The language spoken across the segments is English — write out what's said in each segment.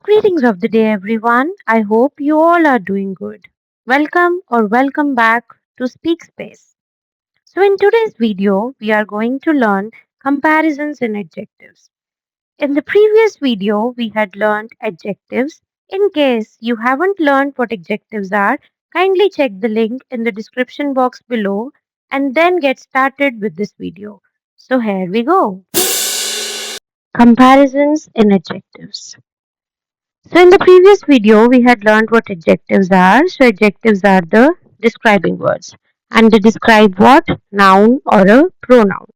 Greetings of the day, everyone. I hope you all are doing good. Welcome or welcome back to Speak Space. So, in today's video, we are going to learn comparisons in adjectives. In the previous video, we had learned adjectives. In case you haven't learned what adjectives are, kindly check the link in the description box below and then get started with this video. So, here we go. Comparisons in adjectives. So in the previous video, we had learned what adjectives are. So adjectives are the describing words and they describe what? Noun or a pronoun.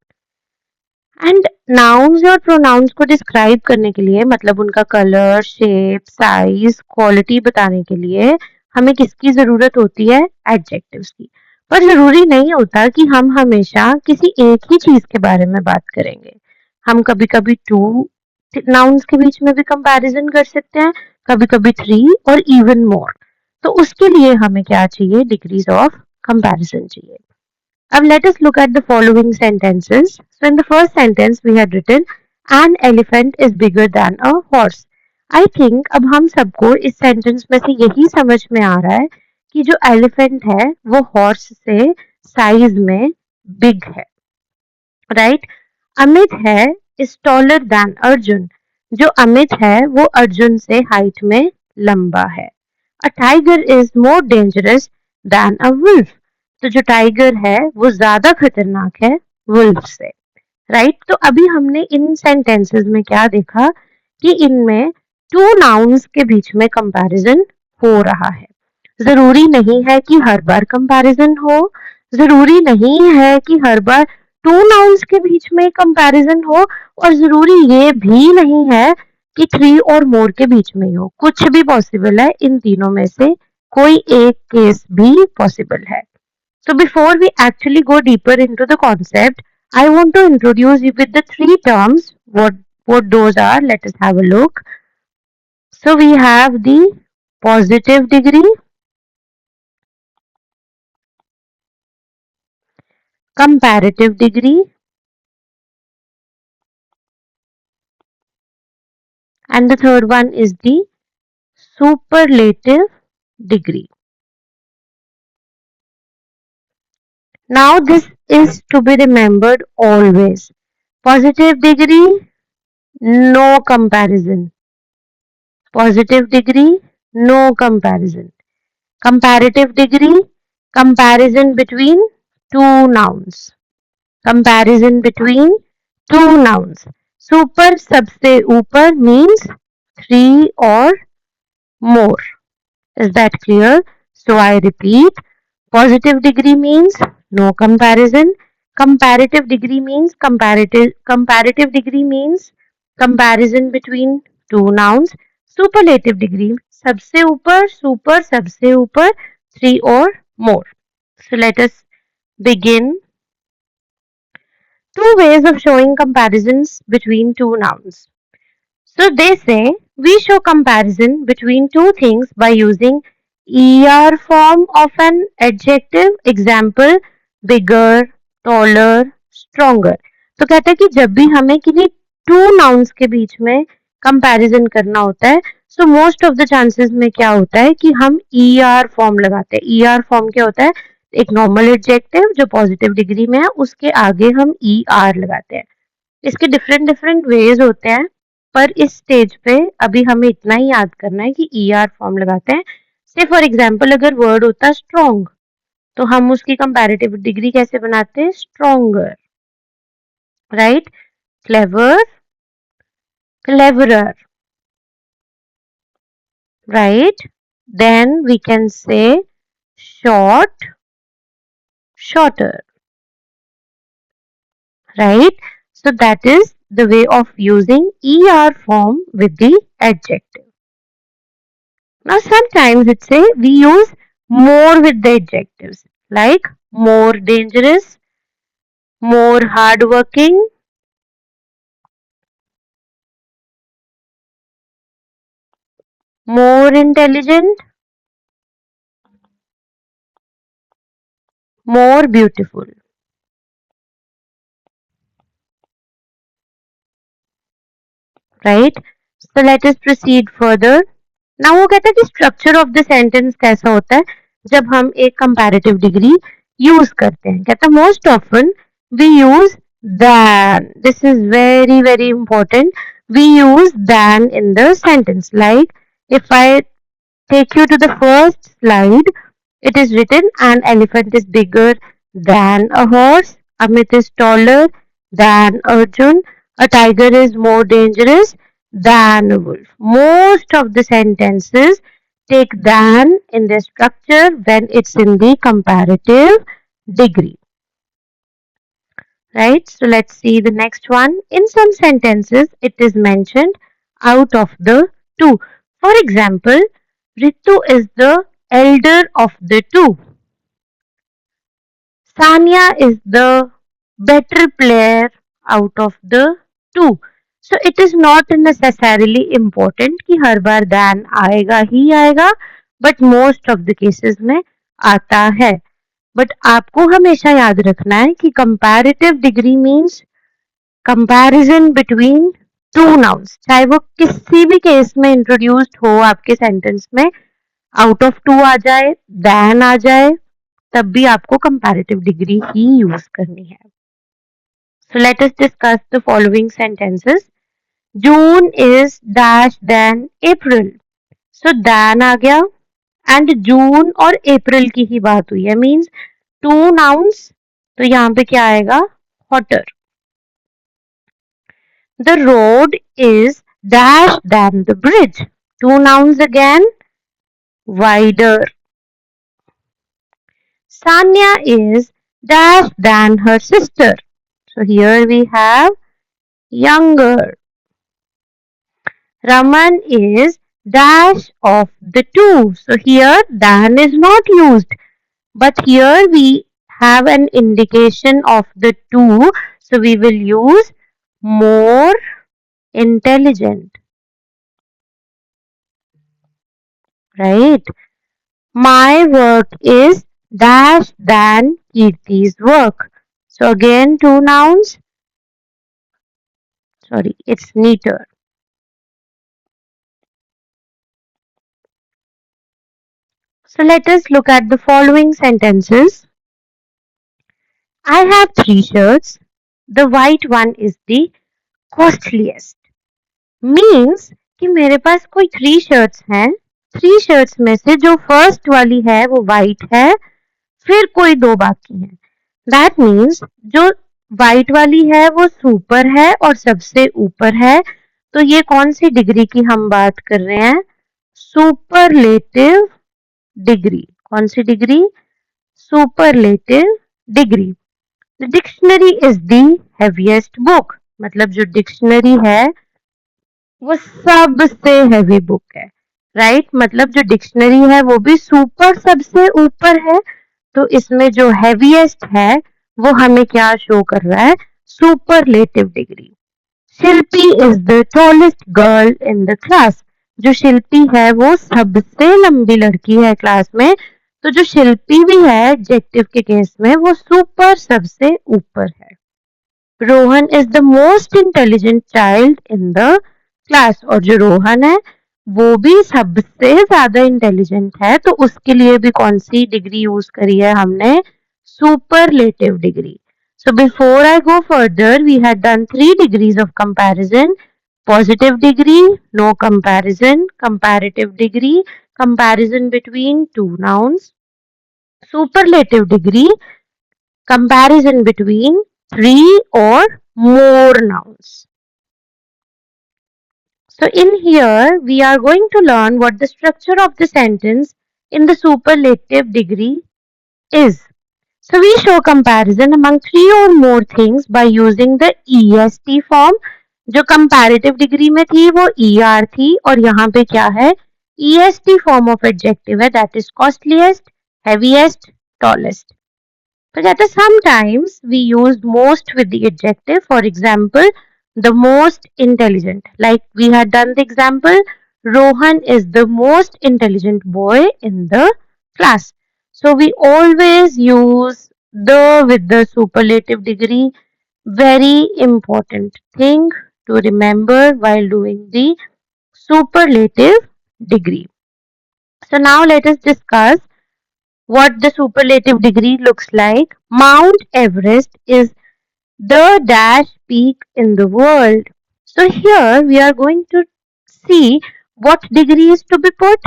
And nouns और pronounce को describe करने के लिए मतलब उनका colour shape size quality बताने के लिए हमें किसकी जरूरत होती है एडजेक्टिव्स की पर जरूरी नहीं होता कि हम हमेशा किसी एक ही चीज के बारे में बात करेंगे हम कभी कभी टू नाउन्स के बीच में भी कंपैरिजन कर सकते हैं कभी कभी थ्री और इवन मोर तो उसके लिए हमें क्या चाहिए डिग्रीज ऑफ कंपैरिजन चाहिए Now let us look at the following sentences. So in the first sentence we had written an elephant is bigger than a horse. I think अब हम सबको इस सेंटेंस में से यही समझ में आ रहा है कि जो एलिफेंट है वो हॉर्स से साइज में बिग है राइट अमित है इज टॉलर देन अर्जुन जो अमित है वो अर्जुन से हाइट में लंबा है a tiger is more dangerous than a wolf तो जो टाइगर है वो ज्यादा खतरनाक है वुल्फ से राइट तो अभी हमने इन सेंटेंसेस में क्या देखा कि इनमें टू नाउन्स के बीच में कंपैरिजन हो रहा है जरूरी नहीं है कि हर बार कंपैरिजन हो जरूरी नहीं है कि हर बार टू नाउन्स के बीच में कंपैरिजन हो और जरूरी ये भी नहीं है कि थ्री और मोर के बीच में ही हो कुछ भी पॉसिबल है इन तीनों में से कोई एक केस भी पॉसिबल है So before we actually go deeper into the concept, I want to introduce you with the three terms. What those are? Let us have a look. So we have the positive degree, comparative degree, and the third one is the superlative degree. Now this is to be remembered always. Positive degree, no comparison. Positive degree, no comparison. Comparative degree, comparison between two nouns. Comparison between two nouns. Super सबसे ऊपर means three or more. Is that clear? So I repeat, positive degree means no comparison. Comparative degree means comparison between two nouns. Superlative degree सबसे ऊपर super सबसे ऊपर three or more. So let us begin. Two ways of showing comparisons between two nouns. So they say we show comparison between two things by using ER form of an adjective. Example bigger, taller, stronger. तो कहते हैं कि जब भी हमें किन्हीं two nouns के बीच में कंपैरिजन करना होता है so most of the chances में क्या होता है कि हम ER फॉर्म लगाते हैं ER फॉर्म क्या होता है एक नॉर्मल एडजेक्टिव जो पॉजिटिव डिग्री में है उसके आगे हम ER लगाते हैं इसके डिफरेंट डिफरेंट वेज होते हैं पर इस स्टेज पे अभी हमें इतना ही याद करना है कि ER फॉर्म लगाते हैं से फॉर एग्जाम्पल अगर वर्ड होता है स्ट्रॉन्ग तो हम उसकी कंपैरेटिव डिग्री कैसे बनाते हैं stronger right clever cleverer right then we can say short shorter right so that is the way of using er form with the adjective now sometimes it say we use more with the adjectives like more dangerous more hardworking more intelligent more beautiful right So let us proceed further. Now वो कहता है कि structure of the sentence कैसा होता है जब हम एक comparative degree use करते हैं. कहता है most often we use than. This is very very important. We use than in the sentence. Like if I take you to the first slide, it is written an elephant is bigger than a horse, Amit is taller than Arjun, a tiger is more dangerous than a wolf. Most of the sentences take than in their structure when it's in the comparative degree. Right? So let's see the next one. In some sentences, it is mentioned out of the two. For example, Ritu is the elder of the two. Sanya is the better player out of the two. So it is not necessarily important कि हर बार than आएगा ही आएगा, but most of the cases में आता है. But आपको हमेशा याद रखना है कि comparative degree means comparison between two nouns, चाहे वो किसी भी केस में इंट्रोड्यूस्ड हो आपके सेंटेंस में, आउट ऑफ टू आ जाए, दैन आ जाए, तब भी आपको कंपैरेटिव डिग्री ही यूज करनी है. So let us discuss the following sentences. June is dash than April. So than आ गया एंड जून और अप्रैल की ही बात हुई है, मीन्स टू नाउन्स. तो यहाँ पे क्या आएगा? Hotter. The road is dash than the bridge. Two nouns again. Wider. Sanya is dash than her sister. So here we have younger. Raman is dash of the two. So here than is not used. But here we have an indication of the two. So we will use more intelligent. Right? My work is dash than Kirti's work. So again two nouns. Sorry, it's neater. So let us look at the following sentences. I have 3 shirts. The white one is the costliest. Means कि मेरे पास कोई 3 shirts हैं. 3 shirts में से जो first वाली है वो white है, फिर कोई 2 बाकी हैं. That means जो व्हाइट वाली है वो सुपर है और सबसे ऊपर है. तो ये कौन सी डिग्री की हम बात कर रहे हैं? Superlative degree. कौन सी degree? Superlative degree. The dictionary is the heaviest book. मतलब जो डिक्शनरी है वो सबसे हेवी बुक है. राइट? मतलब जो डिक्शनरी है वो भी सुपर सबसे ऊपर है. तो इसमें जो हेवीएस्ट है वो हमें क्या शो कर रहा है? Superlative degree. Shilpi is the tallest girl in the class. जो शिल्पी है वो सबसे लंबी लड़की है क्लास में. तो जो शिल्पी भी है एडजेक्टिव के केस में वो सुपर सबसे ऊपर है. Rohan is the most intelligent child in the class. और जो रोहन है वो भी सबसे ज्यादा इंटेलिजेंट है. तो उसके लिए भी कौन सी डिग्री यूज करी है हमने? Superlative degree. So before I go further, we had done 3 degrees of comparison. Positive degree, no comparison. Comparative degree, comparison between two nouns. Superlative degree, comparison between 3 or more nouns. So in here, we are going to learn what the structure of the sentence in the superlative degree is. So we show comparison among 3 or more things by using the EST form. जो comparative degree में थी वो ER थी और यहाँ पे क्या है? EST form of adjective है, that is costliest, heaviest, tallest. तो कहते sometimes we use most with the adjective. For example, the most intelligent. Like we had done the example, Rohan is the most intelligent boy in the class. So we always use the with the superlative degree. Very important thing to remember while doing the superlative degree. So now let us discuss what the superlative degree looks like. Mount Everest is the dash peak in the world. So here we are going to see what degree is to be put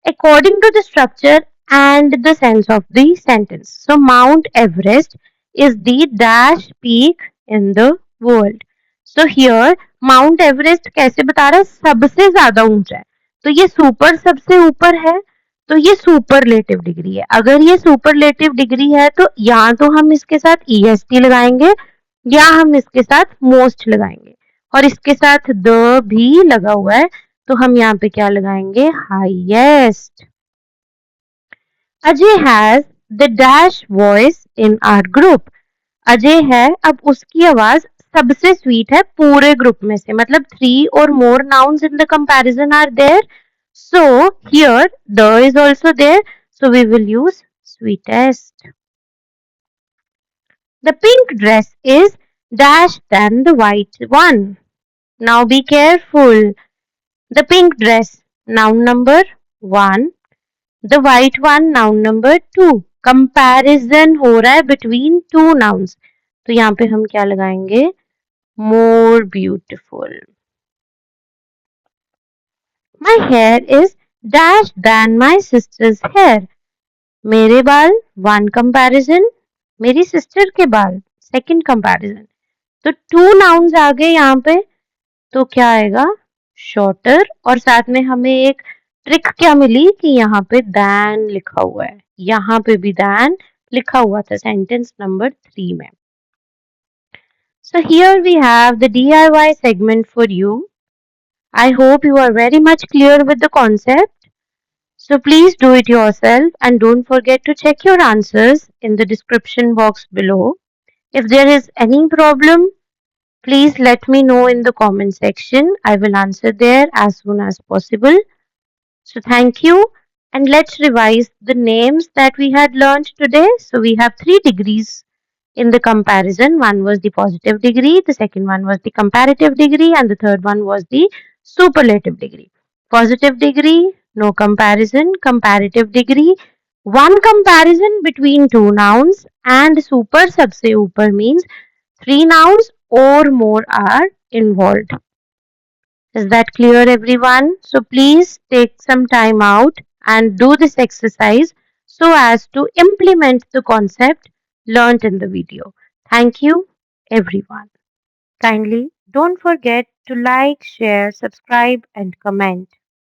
according to the structure and the sense of the sentence. So Mount Everest is the dash peak in the world. So here Mount Everest कैसे बता रहा है सबसे ज्यादा ऊंचा है तो ये सुपर सबसे ऊपर है तो ये सुपरलेटिव डिग्री है अगर ये सुपरलेटिव डिग्री है तो या तो हम इसके साथ EST लगाएंगे या हम इसके साथ मोस्ट लगाएंगे और इसके साथ द भी लगा हुआ है तो हम यहाँ पे क्या लगाएंगे highest Ajay has the dash voice in our group Ajay है अब उसकी आवाज सबसे स्वीट है पूरे ग्रुप में से मतलब 3 or more nouns in the comparison are there so here the is also there so we will use sweetest the pink dress is dash than the white one now be careful the pink dress noun number 1 the white one noun number 2 comparison हो रहा है between two nouns तो यहाँ पे हम क्या लगाएंगे more beautiful my hair is dash than my sister's hair मेरे बाल वन कंपैरिजन मेरी सिस्टर के बाल सेकंड कंपैरिजन तो टू नाउन्स आ गए यहाँ पे तो क्या आएगा शॉर्टर और साथ में हमें एक ट्रिक क्या मिली कि यहाँ पे दैन लिखा हुआ है यहाँ पे भी दैन लिखा हुआ था सेंटेंस नंबर 3 में so here we have the DIY segment for you I hope you are very much clear with the concept so please do it yourself and don't forget to check your answers in the description box below if there is any problem please let me know in the comment section. I will answer there as soon as possible. So thank you and let's revise the names that we had learned today. So we have 3 degrees in the comparison. One was the positive degree, the second one was the comparative degree and the third one was the superlative degree. Positive degree, no comparison. Comparative degree, one comparison between two nouns and super सबसे ऊपर means 3 nouns or more are involved. Is that clear everyone? So please take some time out and do this exercise so as to implement the concept learnt in the video. Thank you everyone. Kindly don't forget to like, share, subscribe and comment.